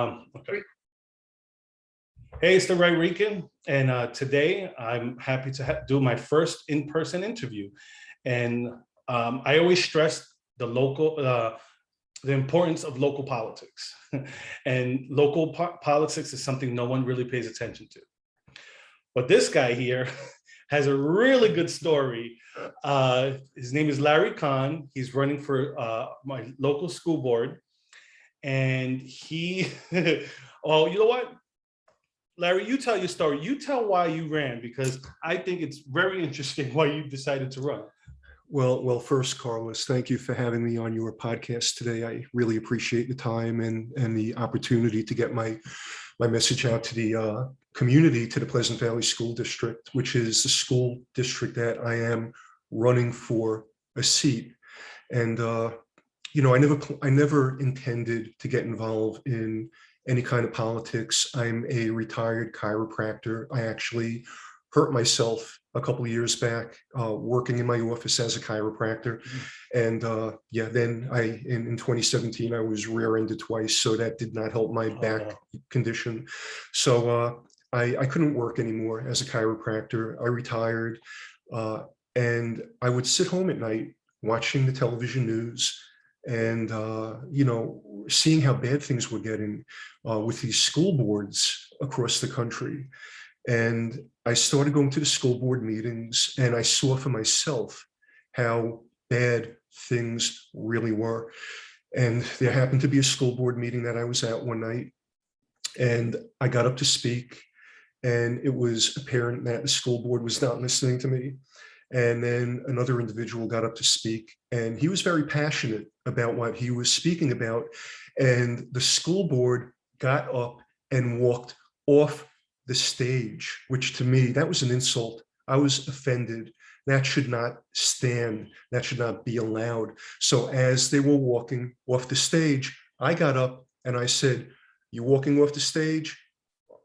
Okay. Hey, it's the Ray Rican, and today I'm happy to do my first in-person interview. And I always stress the importance of local politics, and local politics is something no one really pays attention to. But this guy here has a really good story. His name is Larry Kahn. He's running for my local school board, and he, well, you know what? Larry, you tell your story. You tell why you ran, because I think it's very interesting why you decided to run. Well, first, Carlos, thank you for having me on your podcast today. I really appreciate the time and the opportunity to get my message out to the community, to the Pleasant Valley School District, which is the school district that I am running for a seat. And I never intended to get involved in any kind of politics. I'm a retired chiropractor. I actually hurt myself a couple of years back working in my office as a chiropractor. And then in 2017, I was rear-ended twice, so that did not help my back condition. So I couldn't work anymore as a chiropractor. I retired, and I would sit home at night watching the television news and seeing how bad things were getting with these school boards across the country. And I started going to the school board meetings, and I saw for myself how bad things really were. And there happened to be a school board meeting that I was at one night, and I got up to speak, and it was apparent that the school board was not listening to me. And then another individual got up to speak, and he was very passionate about what he was speaking about. And the school board got up and walked off the stage, which to me, that was an insult. I was offended. That should not stand. That should not be allowed. So as they were walking off the stage, I got up and I said, "You're walking off the stage?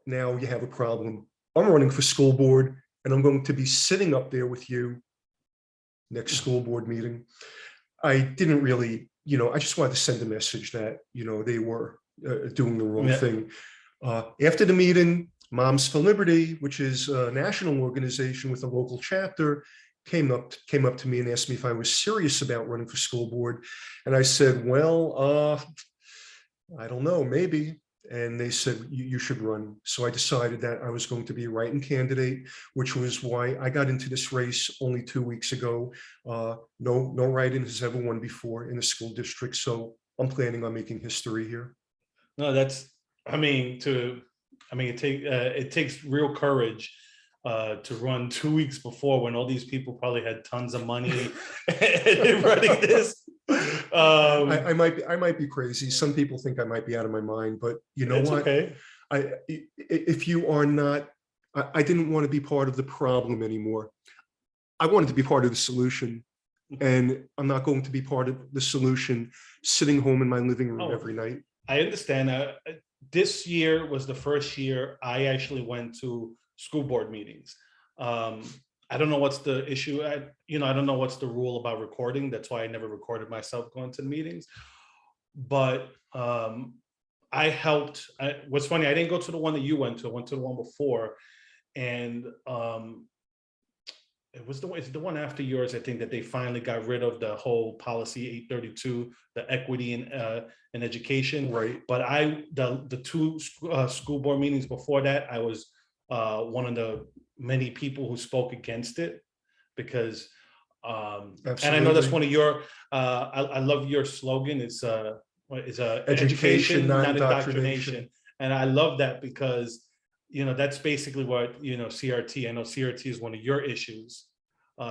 Now you have a problem. I'm running for school board, and I'm going to be sitting up there with you next school board meeting." I didn't really, I just wanted to send a message that, they were doing the wrong thing. After the meeting, Moms for Liberty, which is a national organization with a local chapter, came up to me and asked me if I was serious about running for school board. And I said, well, I don't know, maybe. And they said, you should run. So I decided that I was going to be a write-in candidate, which was why I got into this race only 2 weeks ago. No write-in has ever won before in the school district. So I'm planning on making history here. No, it takes real courage to run 2 weeks before, when all these people probably had tons of money running this. I might be crazy. Some people think I might be out of my mind, but you know what? Okay. If you are not, I didn't want to be part of the problem anymore. I wanted to be part of the solution, and I'm not going to be part of the solution sitting home in my living room every night. I understand. This year was the first year I actually went to school board meetings. I don't know what's the issue. I don't know what's the rule about recording. That's why I never recorded myself going to the meetings. But I helped. What's funny, I didn't go to the one that you went to. I went to the one before, and it's the one after yours, I think, that they finally got rid of the whole policy 832, the equity in education. Right. But the two school board meetings before that, I was one of the many people who spoke against it, because and I know that's one of your I love your slogan. It's education, not indoctrination. And I love that, because that's basically what CRT. I know CRT is one of your issues,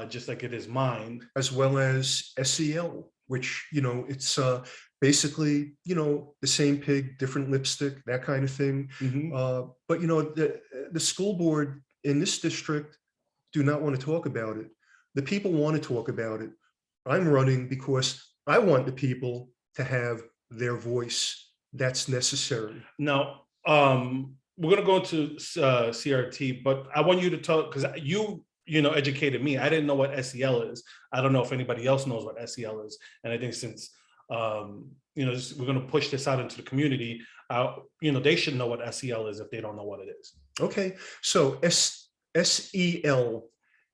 just like it is mine, as well as SEL, which it's basically the same pig, different lipstick, that kind of thing. But the school board in this district do not want to talk about it. The people want to talk about it. I'm running because I want the people to have their voice. That's necessary. Now, we're going to go into CRT, but I want you to talk, because you educated me. I didn't know what SEL is. I don't know if anybody else knows what SEL is. And I think since we're going to push this out into the community. They should know what SEL is if they don't know what it is. Okay, so SEL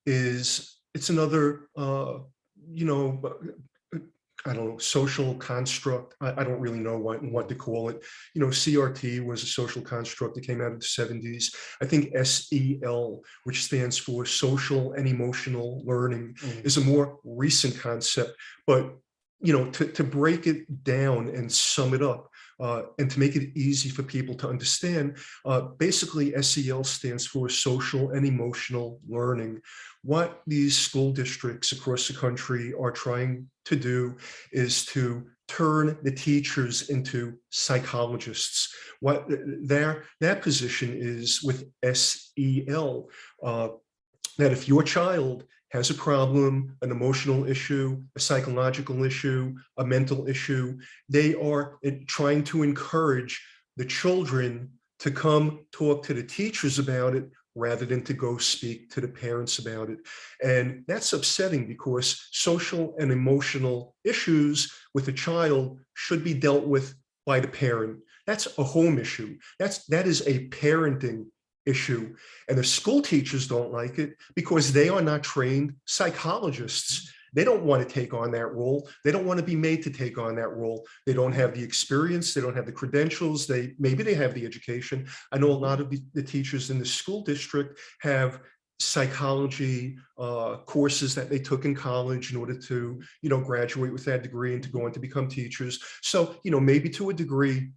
it's another I don't know, social construct. I don't really know what to call it. CRT was a social construct that came out of the 70s. I think SEL, which stands for social and emotional learning, is a more recent concept. But to break it down and sum it up, and to make it easy for people to understand, basically SEL stands for social and emotional learning. What these school districts across the country are trying to do is to turn the teachers into psychologists. What their position is with SEL, that if your child has a problem, an emotional issue, a psychological issue, a mental issue, they are trying to encourage the children to come talk to the teachers about it rather than to go speak to the parents about it. And that's upsetting because social and emotional issues with a child should be dealt with by the parent. That's a home issue. That is a parenting issue. And the school teachers don't like it because they are not trained psychologists. They don't want to take on that role. They don't want to be made to take on that role. They don't have the experience. They don't have the credentials. Maybe they have the education. I know a lot of the teachers in the school district have psychology courses that they took in college in order to, graduate with that degree and to go on to become teachers. So, maybe to a degree,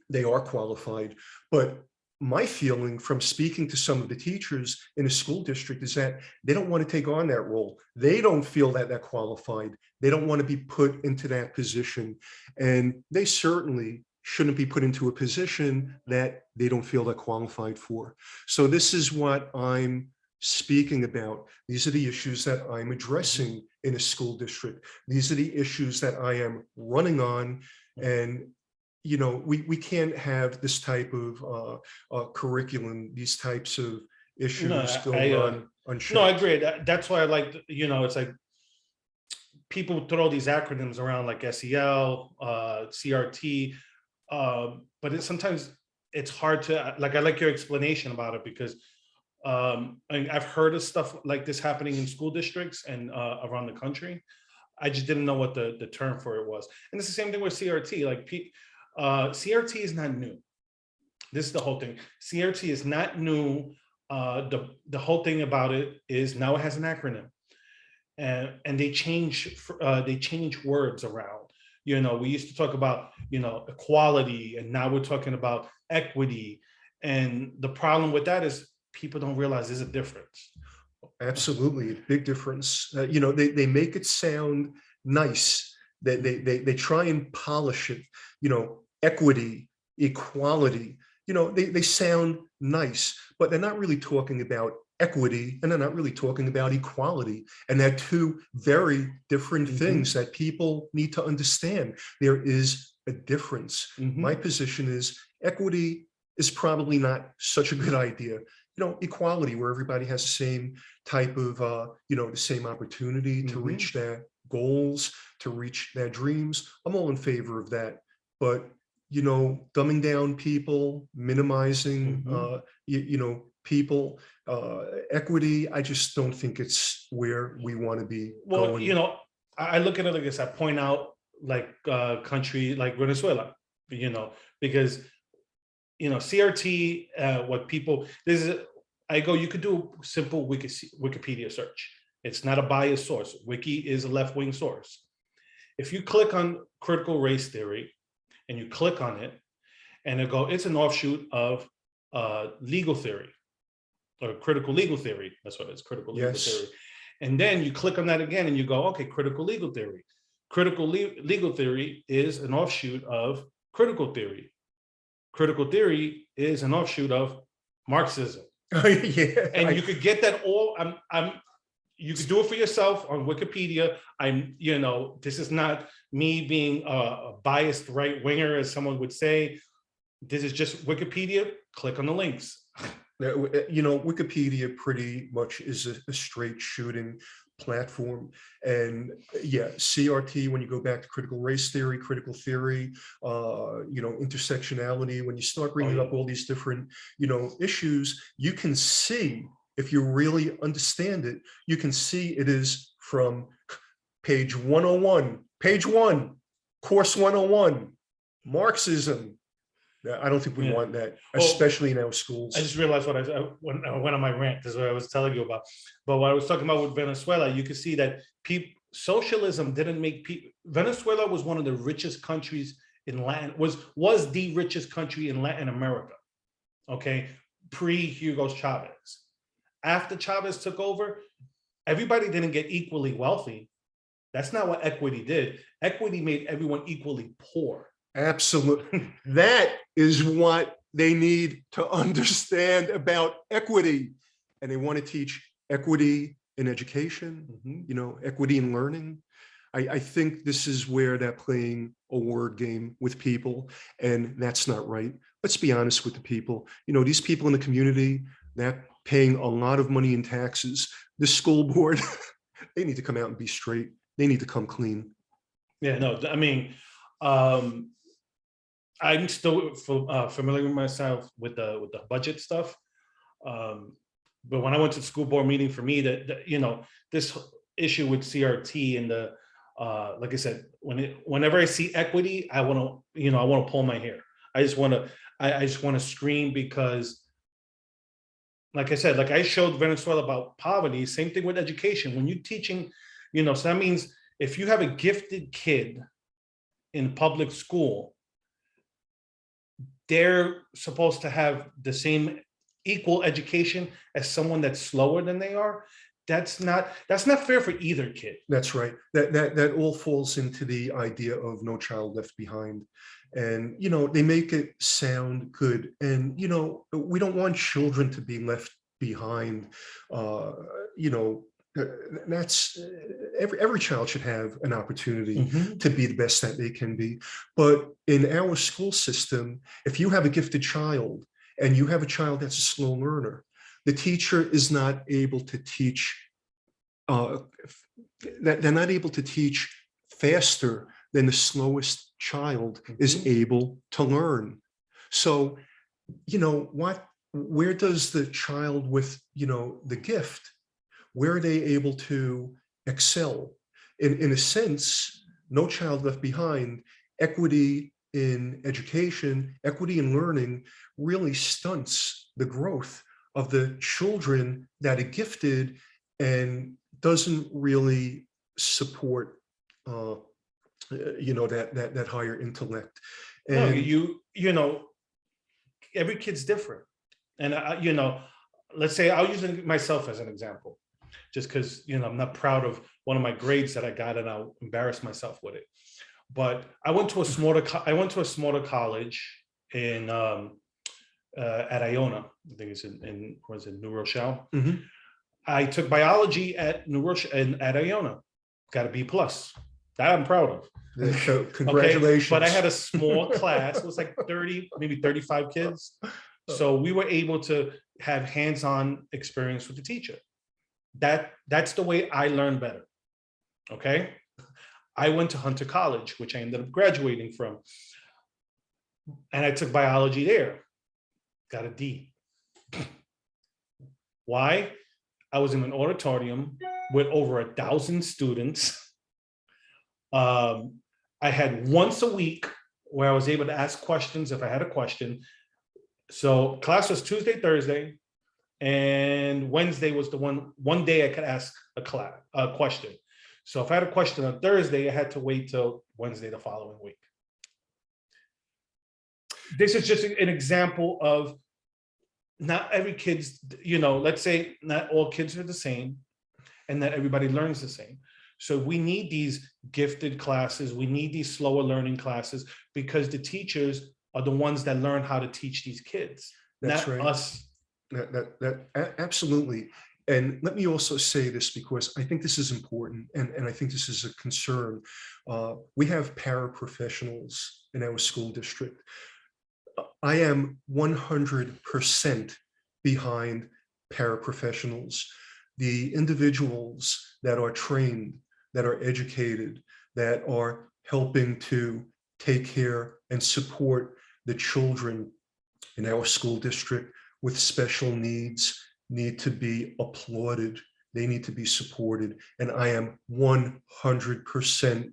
they are qualified. But my feeling from speaking to some of the teachers in a school district is that they don't want to take on that role. They don't feel that they're qualified. They don't want to be put into that position. And they certainly shouldn't be put into a position that they don't feel they're qualified for. So this is what I'm speaking about. These are the issues that I'm addressing in a school district. These are the issues that I am running on. And we can't have this type of curriculum, these types of issues going on unchecked. No, I agree. That's why I like, it's like people throw these acronyms around like SEL, CRT, but sometimes it's hard to, I like your explanation about it because I've heard of stuff like this happening in school districts and around the country. I just didn't know what the term for it was. And it's the same thing with CRT. Like CRT is not new. This is the whole thing. CRT is not new. The whole thing about it is now it has an acronym, and they change words around. We used to talk about equality, and now we're talking about equity. And the problem with that is people don't realize there's a difference. Absolutely, a big difference. They make it sound nice. They try and polish it. Equity, equality. They sound nice, but they're not really talking about equity, and they're not really talking about equality. And they're two very different things that people need to understand. There is a difference. My position is equity is probably not such a good idea. Equality, where everybody has the same type of, the same opportunity to reach their goals, to reach their dreams. I'm all in favor of that. But, dumbing down people, minimizing, people, equity, I just don't think it's where we want to be going. I look at it like this. I point out like country like Venezuela, because CRT, what people, you could do a simple Wikipedia search. It's not a biased source. Wiki is a left-wing source. If you click on critical race theory and you click on it, and it's an offshoot of legal theory or critical legal theory. That's what it is, critical legal theory. And then you click on that again and you go, okay, critical legal theory. Critical legal theory is an offshoot of critical theory. Critical theory is an offshoot of Marxism. And you could get that all. You could do it for yourself on Wikipedia. This is not me being a biased right winger, as someone would say. This is just Wikipedia. Click on the links. Wikipedia pretty much is a straight shooting. platform. And yeah, CRT, when you go back to critical race theory, critical theory, intersectionality, when you start bringing up all these different, issues, you can see, if you really understand it, you can see it is from page 101, page 1, course 101, Marxism. I don't think we want that, especially in our schools. I just realized when I went on my rant, this is what I was telling you about. But what I was talking about with Venezuela, you could see that socialism didn't make people. Venezuela was one of the richest countries in Latin, was the richest country in Latin America. Okay, pre-Hugo Chavez. After Chavez took over, everybody didn't get equally wealthy. That's not what equity did. Equity made everyone equally poor. Absolutely. That is what they need to understand about equity. And they want to teach equity in education, equity in learning. I think this is where they're playing a word game with people, and that's not right. Let's be honest with the people. These people in the community, they're paying a lot of money in taxes. The school board, they need to come out and be straight. They need to come clean. Yeah, no, I mean, I'm still familiar with myself with the budget stuff. But when I went to the school board meeting, for me, this issue with CRT and the like I said, whenever I see equity, I want to pull my hair. I just want to scream, because like I said, like I showed Venezuela about poverty, same thing with education. When you're teaching, so that means if you have a gifted kid in public school, they're supposed to have the same equal education as someone that's slower than they are. That's not fair for either kid. That's right. That all falls into the idea of no child left behind. And, they make it sound good. And, we don't want children to be left behind. That's every child should have an opportunity to be the best that they can be. But in our school system, if you have a gifted child and you have a child that's a slow learner, the teacher is not able to teach, they're not able to teach faster than the slowest child is able to learn. So, where does the child with, the gift, where are they able to excel? In a sense, no child left behind, equity in education, equity in learning really stunts the growth of the children that are gifted and doesn't really support, that higher intellect. And every kid's different. And, let's say I'll use myself as an example, just because, I'm not proud of one of my grades that I got and I'll embarrass myself with it. But I went to a smaller college in, at Iona. I think it's in New Rochelle. I took biology at New Rochelle and at Iona, got a B+. That I'm proud of. So congratulations. Okay? But I had a small class. It was like 30, maybe 35 kids. So we were able to have hands-on experience with the teacher. That's the way I learn better. Okay. I went to Hunter College, which I ended up graduating from. And I took biology there. Got a D. Why? I was in an auditorium with over 1,000 students. I had once a week where I was able to ask questions if I had a question. So class was Tuesday, Thursday, and Wednesday was the one day I could ask a question. So if I had a question on Thursday, I had to wait till Wednesday the following week. This is just an example of not every kid's, let's say not all kids are the same and not everybody learns the same. So we need these gifted classes. We need these slower learning classes because the teachers are the ones that learn how to teach these kids, not us. That absolutely. And let me also say this, because I think this is important, and I think this is a concern. We have paraprofessionals in our school district. I am 100% behind paraprofessionals. the individuals that are trained, that are educated, that are helping to take care and support the children in our school district with special needs need to be applauded. They need to be supported. And I am 100%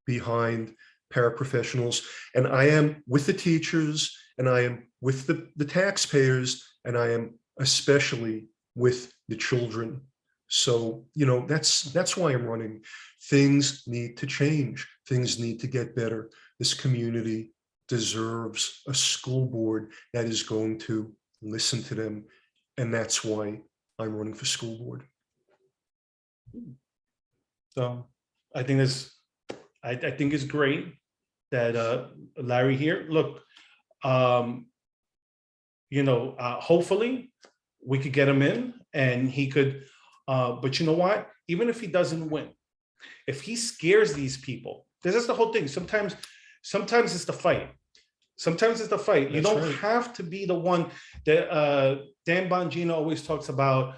behind paraprofessionals. And I am with the teachers, and I am with the taxpayers, and I am especially with the children. So, that's why I'm running. Things need to change. Things need to get better. This community deserves a school board that is going to listen to them. And that's why I'm running for school board. So I think I think it's great that Larry here. Look, hopefully we could get him in and he could, but you know what? Even if he doesn't win, if he scares these people, this is the whole thing. Sometimes it's the fight. Sometimes it's the fight. You That's don't right. have to be the one that Dan Bongino always talks about.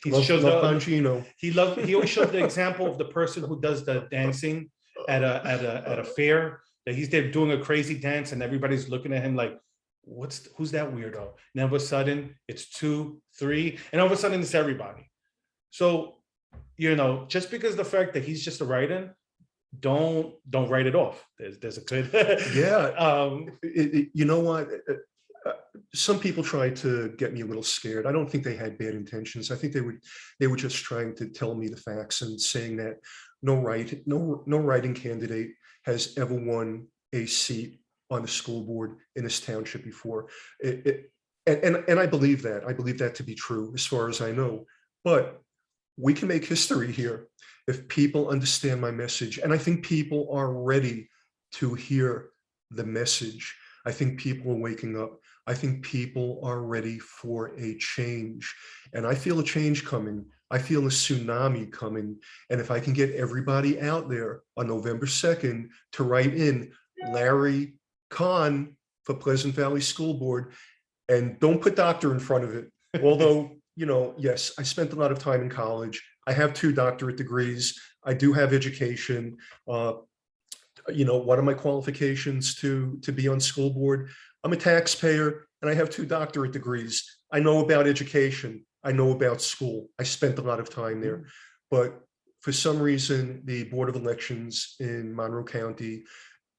He shows Bongino. he always shows the example of the person who does the dancing at a fair, that he's there doing a crazy dance and everybody's looking at him like, who's that weirdo? And all of a sudden it's 2, 3, and all of a sudden it's everybody. So, just because the fact that he's just a write-in, don't write it off. There's a good Yeah. You know what? Some people tried to get me a little scared. I don't think they had bad intentions. I think they were just trying to tell me the facts and saying that no writing candidate has ever won a seat on the school board in this township before. And I believe that. I believe that to be true as far as I know. But we can make history here if people understand my message. And I think people are ready to hear the message. I think people are waking up. I think people are ready for a change. And I feel a change coming. I feel a tsunami coming. And if I can get everybody out there on November 2nd to write in Larry Kahn for Pleasant Valley School Board, and don't put doctor in front of it. Although, yes, I spent a lot of time in college. I have 2 doctorate degrees. I do have education. What are my qualifications to be on school board? I'm a taxpayer and I have 2 doctorate degrees. I know about education. I know about school. I spent a lot of time there. But for some reason, the Board of Elections in Monroe County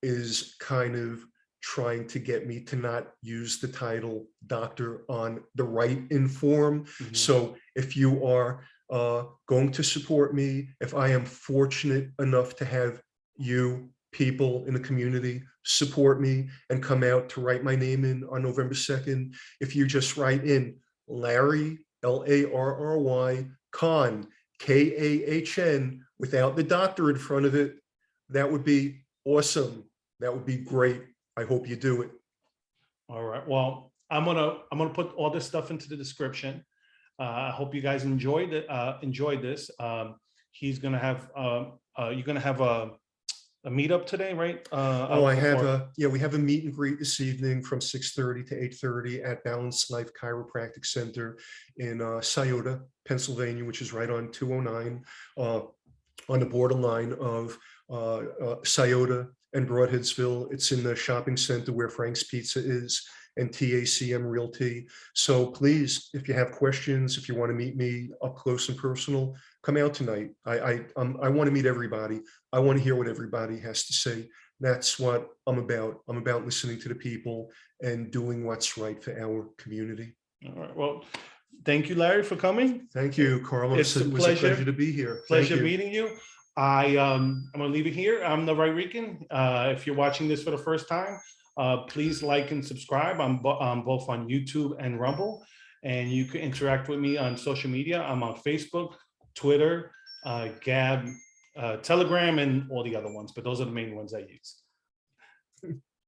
is kind of trying to get me to not use the title doctor on the right in form. Mhm. So if you are going to support me, if I am fortunate enough to have you people in the community support me and come out to write my name in on November 2nd, if you just write in Larry, Larry, Kahn, Kahn, without the doctor in front of it, that would be awesome. That would be great. I hope you do it. All right. Well, I'm gonna put all this stuff into the description. I hope you guys enjoyed this. He's gonna have you're gonna have a meetup today, right? We have a meet and greet this evening from 6:30 to 8:30 at Balanced Life Chiropractic Center in Scioto, Pennsylvania, which is right on 209, on the borderline of Scioto and Broadheadsville. It's in the shopping center where Frank's Pizza is and TACM Realty. So please, if you have questions, if you want to meet me up close and personal, come out tonight. I want to meet everybody. I want to hear what everybody has to say. That's what I'm about. I'm about listening to the people and doing what's right for our community. All right. Well, thank you, Larry, for coming. Thank you, Carlos. It was a pleasure to be here. Pleasure meeting you. I'm gonna leave it here. I'm the Right Rican. If you're watching this for the first time, please like and subscribe. I'm both on YouTube and Rumble, and you can interact with me on social media. I'm on Facebook, Twitter, Gab, Telegram, and all the other ones, but those are the main ones I use.